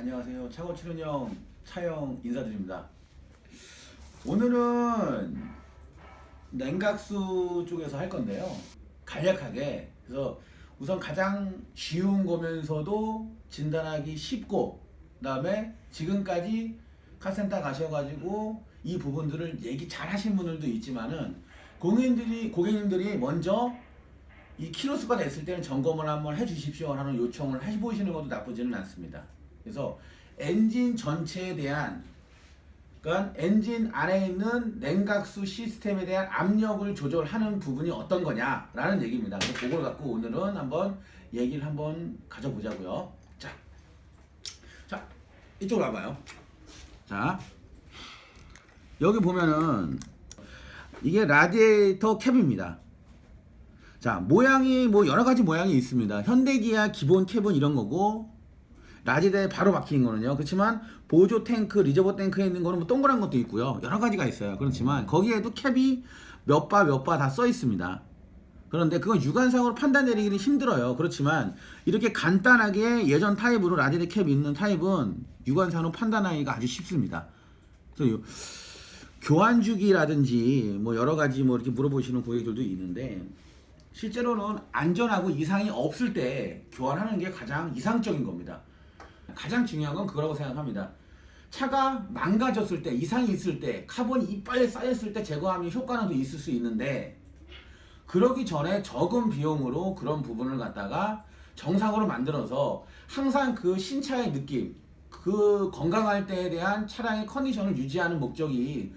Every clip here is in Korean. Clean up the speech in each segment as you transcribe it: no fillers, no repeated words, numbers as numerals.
안녕하세요. 차고 치는 형 차영 인사드립니다. 오늘은 냉각수 쪽에서 할 건데요. 간략하게. 그래서 우선 가장 쉬운 거면서도 진단하기 쉽고, 그다음에 지금까지 카센터 가셔가지고 이 부분들을 얘기 잘 하신 분들도 있지만은 고객님들이 먼저 이 키로수가 됐을 때는 점검을 한번 해주십시오 하는 요청을 해보시는 것도 나쁘지는 않습니다. 그래서 엔진 전체에 대한, 그러니까 엔진 안에 있는 냉각수 시스템에 대한 압력을 조절하는 부분이 어떤 거냐라는 얘기입니다. 그래서 그걸 갖고 오늘은 한번 얘기를 한번 가져보자고요. 자, 이쪽으로 와봐요. 자, 여기 보면은 이게 라디에이터 캡입니다. 자, 모양이 뭐 여러 가지 모양이 있습니다. 현대기아 기본 캡은 이런 거고, 라지대에 바로 박힌 거는요. 그렇지만 보조 탱크, 리저버 탱크에 있는 거는 뭐 동그란 것도 있고요. 여러 가지가 있어요. 그렇지만 거기에도 캡이 몇 바 다 써 있습니다. 그런데 그건 육안상으로 판단 내리기는 힘들어요. 그렇지만 이렇게 간단하게 예전 타입으로 라지대 캡이 있는 타입은 육안상으로 판단하기가 아주 쉽습니다. 그래서 교환 주기라든지 뭐 여러 가지 뭐 이렇게 물어보시는 고객들도 있는데, 실제로는 안전하고 이상이 없을 때 교환하는 게 가장 이상적인 겁니다. 가장 중요한 건 그거라고 생각합니다. 차가 망가졌을 때, 이상이 있을 때, 카본이 이빨에 쌓였을 때 제거하면 효과는 또 있을 수 있는데, 그러기 전에 적은 비용으로 그런 부분을 갖다가 정상으로 만들어서 항상 그 신차의 느낌, 그 건강할 때에 대한 차량의 컨디션을 유지하는 목적이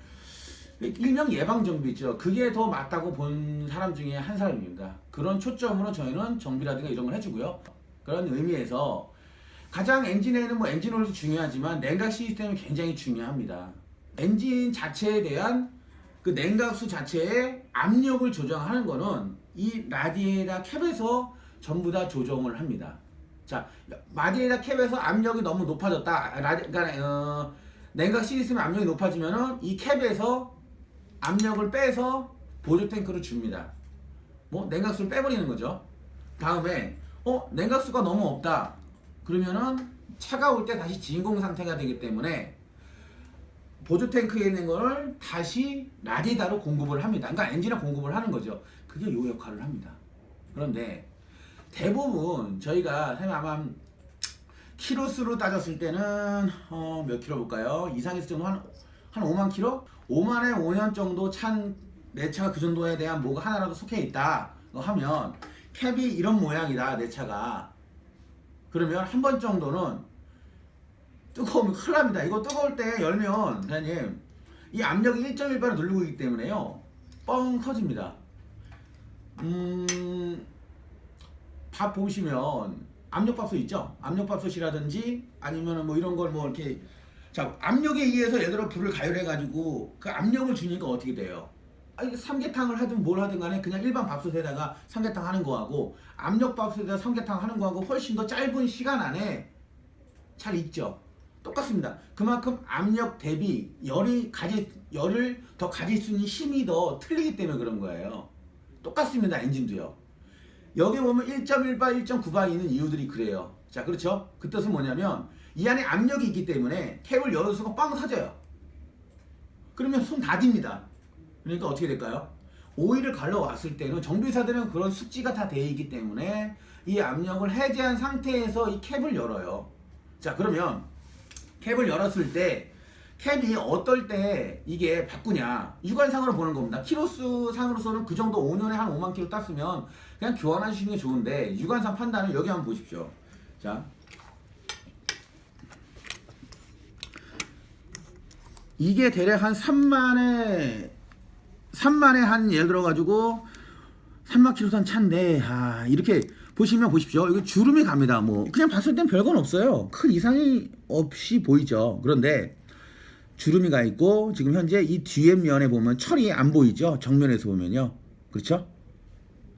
일명 예방정비죠. 그게 더 맞다고 본 사람 중에 한 사람입니다. 그런 초점으로 저희는 정비라든가 이런 걸 해주고요. 그런 의미에서 가장 엔진에는 뭐 엔진오일도 중요하지만 냉각 시스템이 굉장히 중요합니다. 엔진 자체에 대한 그 냉각수 자체의 압력을 조정하는 거는 이 라디에이터 캡에서 전부 다 조정을 합니다. 자, 라디에이터 캡에서 압력이 너무 높아졌다. 그러니까 냉각 시스템의 압력이 높아지면은 이 캡에서 압력을 빼서 보조 탱크를 줍니다. 뭐 냉각수를 빼버리는 거죠. 다음에 냉각수가 너무 없다. 그러면은 차가 올 때 다시 진공 상태가 되기 때문에 보조 탱크에 있는 거를 다시 라디에이터로 공급을 합니다. 그러니까 엔진에 공급을 하는 거죠. 그게 요 역할을 합니다. 그런데 대부분 저희가 아마 키로수로 따졌을 때는 몇 킬로 볼까요? 이상했을 정도 한 5만 킬로? 5만에 5년 정도 찬 내 차가 그 정도에 대한 뭐가 하나라도 속해 있다 하면, 캡이 이런 모양이다 내 차가, 그러면 한 번 정도는 뜨거우면 큰일 납니다. 이거 뜨거울 때 열면 대장님 이 압력이 1.1바로 누르고 있기 때문에요 뻥 터집니다. 밥 보시면 압력밥솥 있죠? 압력밥솥이라든지 아니면 뭐 이런 걸 뭐 이렇게, 자, 압력에 의해서 예를 들어 불을 가열해 가지고 그 압력을 주니까 어떻게 돼요? 삼계탕을 하든 뭘 하든 간에 그냥 일반 밥솥에다가 삼계탕 하는 거하고 압력밥솥에다가 삼계탕 하는 거하고 훨씬 더 짧은 시간 안에 잘 익죠. 똑같습니다. 그만큼 압력 대비 열을 더 가질 수 있는 힘이 더 틀리기 때문에 그런 거예요. 똑같습니다. 엔진도요. 여기 보면 1.1바, 1.9바 있는 이유들이 그래요. 자, 그렇죠? 그 뜻은 뭐냐면 이 안에 압력이 있기 때문에 캡을 열어서 순간 빵 터져요. 그러면 손 다 딥니다. 그러니까 어떻게 될까요? 오일을 갈러왔을 때는 정비사들은 그런 숙지가 다 되어 있기 때문에 이 압력을 해제한 상태에서 이 캡을 열어요. 자, 그러면 캡을 열었을 때 캡이 어떨 때 이게 바꾸냐, 육안상으로 보는 겁니다. 키로수 상으로서는 그 정도 5년에 한 5만 킬로 땄으면 그냥 교환하시는 게 좋은데, 육안상 판단은 여기 한번 보십시오. 자, 이게 대략 한 3만에 한 예를 들어가지고 3만 킬로 탄 차인데, 이렇게 보시면 보십시오. 이거 주름이 갑니다. 뭐 그냥 봤을 땐 별건 없어요. 큰 이상이 없이 보이죠. 그런데 주름이 가 있고, 지금 현재 이 뒤에 면에 보면 철이 안 보이죠. 정면에서 보면요. 그렇죠?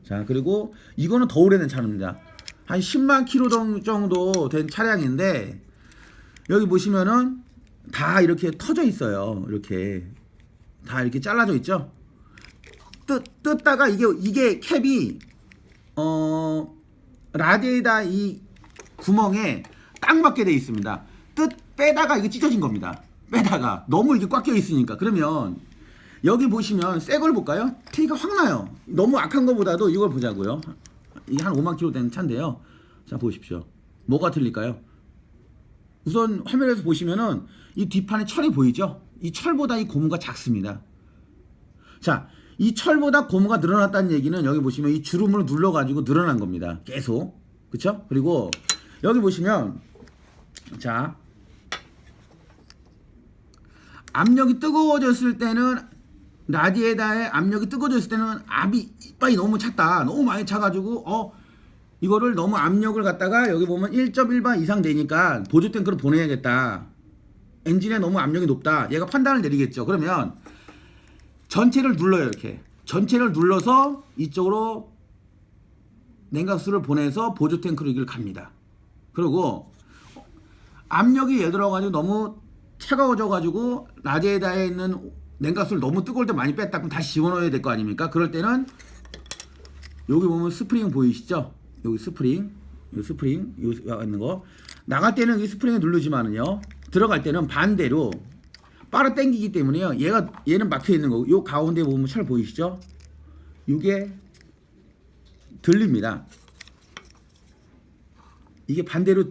자, 그리고 이거는 더 오래된 차입니다. 한 10만 킬로 정도 된 차량인데, 여기 보시면은 다 이렇게 터져 있어요. 이렇게 다 이렇게 잘라져 있죠. 뜯다가 이게 캡이 라디에이터 이 구멍에 딱 맞게 돼 있습니다. 빼다가 이게 찢어진 겁니다. 빼다가 너무 이게 꽉 껴 있으니까. 그러면 여기 보시면 새 걸 볼까요? 티가 확 나요. 너무 악한 거보다도 이걸 보자고요. 이게 한 5만 킬로 되는 차인데요. 자, 보십시오. 뭐가 틀릴까요? 우선 화면에서 보시면은 이 뒷판에 철이 보이죠? 이 철보다 이 고무가 작습니다. 자, 이 철보다 고무가 늘어났다는 얘기는 여기 보시면 이 주름으로 눌러가지고 늘어난 겁니다. 계속. 그쵸? 그리고 여기 보시면 자, 압력이 뜨거워졌을 때는 라디에다의 압력이 뜨거워졌을 때는 이빨이 너무 찼다. 너무 많이 차가지고 이거를 너무 압력을 갖다가 여기 보면 1.1bar 이상 되니까 보조 탱크로 보내야겠다. 엔진에 너무 압력이 높다. 얘가 판단을 내리겠죠. 그러면 전체를 눌러요. 이렇게 전체를 눌러서 이쪽으로 냉각수를 보내서 보조 탱크로 이걸 갑니다. 그리고 압력이 예를 들어가지고 너무 차가워져가지고 라디에다에 있는 냉각수를 너무 뜨거울 때 많이 뺐다 그럼 다시 집어넣어야 될 거 아닙니까? 그럴 때는 여기 보면 스프링 보이시죠? 여기 스프링, 여기 있는 거 나갈 때는 이 스프링을 누르지만은요 들어갈 때는 반대로 빨아 당기기 때문에요. 얘는 막혀 있는 거고 요 가운데 보면 철 보이시죠? 이게 들립니다. 이게 반대로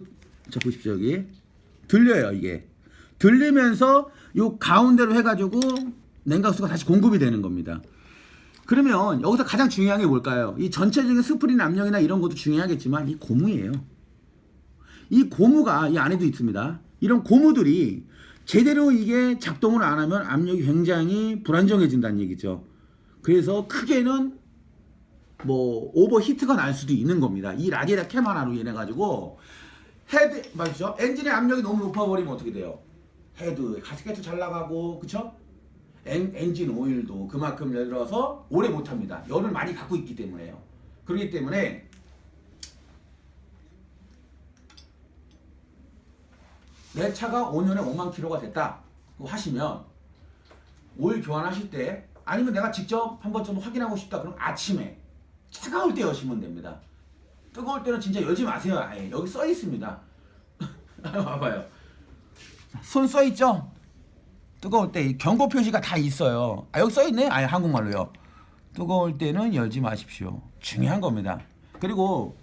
자 보십시오. 여기 들려요. 이게 들리면서 요 가운데로 해가지고 냉각수가 다시 공급이 되는 겁니다. 그러면 여기서 가장 중요한 게 뭘까요? 이 전체적인 스프링 압력이나 이런 것도 중요하겠지만 이 고무예요. 이 고무가 이 안에도 있습니다. 이런 고무들이 제대로 이게 작동을 안 하면 압력이 굉장히 불안정해진다는 얘기죠. 그래서 크게는 뭐 오버히트가 날 수도 있는 겁니다. 이 라디에이터 캠 하나로 인해 가지고 맞죠? 엔진의 압력이 너무 높아버리면 어떻게 돼요? 헤드, 가스켓도 잘 나가고, 그쵸? 엔진 오일도 그만큼 예를 들어서 오래 못합니다. 열을 많이 갖고 있기 때문에요. 그렇기 때문에 내 차가 5년에 5만 킬로가 됐다 하시면 오일 교환하실 때 아니면 내가 직접 한번 좀 확인하고 싶다 그럼 아침에 차가울 때 여시면 됩니다. 뜨거울 때는 진짜 열지 마세요. 아예 여기 써 있습니다. 봐봐요. 손 써 있죠? 뜨거울 때 경고 표시가 다 있어요. 여기 써 있네. 아예 한국말로요. 뜨거울 때는 열지 마십시오. 중요한 겁니다. 그리고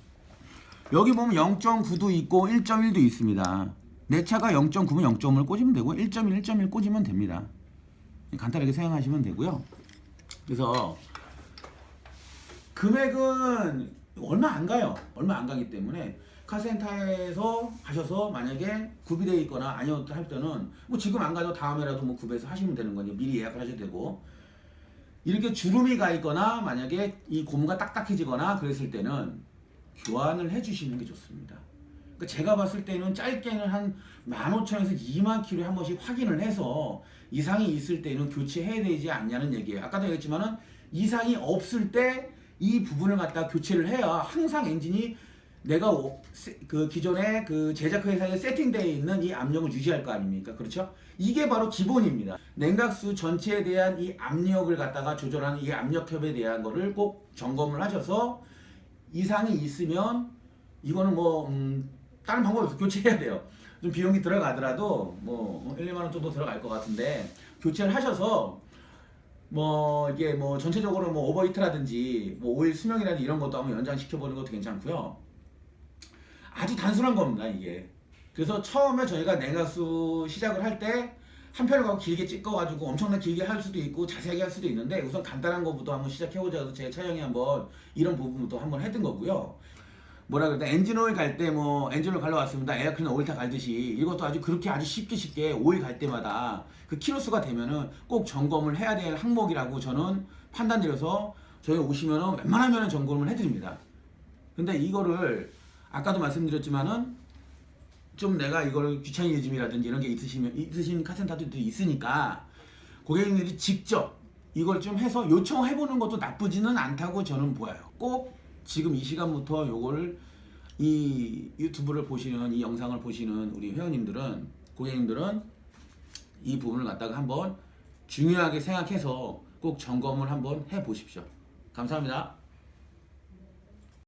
여기 보면 0.9도 있고 1.1도 있습니다. 내 차가 0.9면 0.1을 꽂으면 되고 1.1, 1.1 꽂으면 됩니다. 간단하게 사용하시면 되고요. 그래서 금액은 얼마 안 가요. 얼마 안 가기 때문에 카센터에서 가셔서 만약에 구비되어 있거나 아니었다 할 때는 뭐 지금 안 가도 다음에라도 뭐 구비해서 하시면 되는 거니 미리 예약을 하셔도 되고 이렇게 주름이 가 있거나 만약에 이 고무가 딱딱해지거나 그랬을 때는 교환을 해주시는 게 좋습니다. 그러니까 제가 봤을 때는 짧게는 한 15,000에서 2만 킬로에 한 번씩 확인을 해서 이상이 있을 때는 교체해야 되지 않냐는 얘기예요. 아까도 얘기했지만은 이상이 없을 때 이 부분을 갖다 교체를 해야 항상 엔진이 내가 그 기존에 그 제작 회사에 세팅되어 있는 이 압력을 유지할 거 아닙니까? 그렇죠? 이게 바로 기본입니다. 냉각수 전체에 대한 이 압력을 갖다가 조절하는 이 압력협에 대한 거를 꼭 점검을 하셔서 이상이 있으면 이거는 뭐 다른 방법이 없어. 교체해야 돼요. 좀 비용이 들어가더라도 뭐 1, 2만 원 정도 들어갈 것 같은데 교체를 하셔서 뭐 이게 뭐 전체적으로 뭐 오버히트라든지 뭐 오일 수명이라든지 이런 것도 한번 연장시켜 보는 것도 괜찮고요. 아주 단순한 겁니다 이게. 그래서 처음에 저희가 냉각수 시작을 할 때 한 편을 갖고 길게 찍어가지고 엄청나게 길게 할 수도 있고 자세하게 할 수도 있는데 우선 간단한 것부터 한번 시작해보자 해서 제 차영이 한번 이런 부분부터 한번 해둔 거고요. 뭐라 그럴까 엔진 오일 갈 때 뭐 엔진 오일 갈러 왔습니다. 에어컨 오일 다 갈듯이 이것도 아주 그렇게 아주 쉽게 오일 갈 때마다 그 키로수가 되면은 꼭 점검을 해야 될 항목이라고 저는 판단 내려서 저희 오시면은 웬만하면은 점검을 해드립니다. 근데 이거를 아까도 말씀드렸지만은 좀 내가 이거를 귀차니즘이라든지 이런 게 있으신 카센터들도 있으니까 고객님들이 직접 이걸 좀 해서 요청해보는 것도 나쁘지는 않다고 저는 보여요. 꼭 지금 이 시간부터 요거를 이 유튜브를 보시는 이 영상을 보시는 우리 회원님들은 고객님들은 이 부분을 갖다가 한번 중요하게 생각해서 꼭 점검을 한번 해 보십시오. 감사합니다.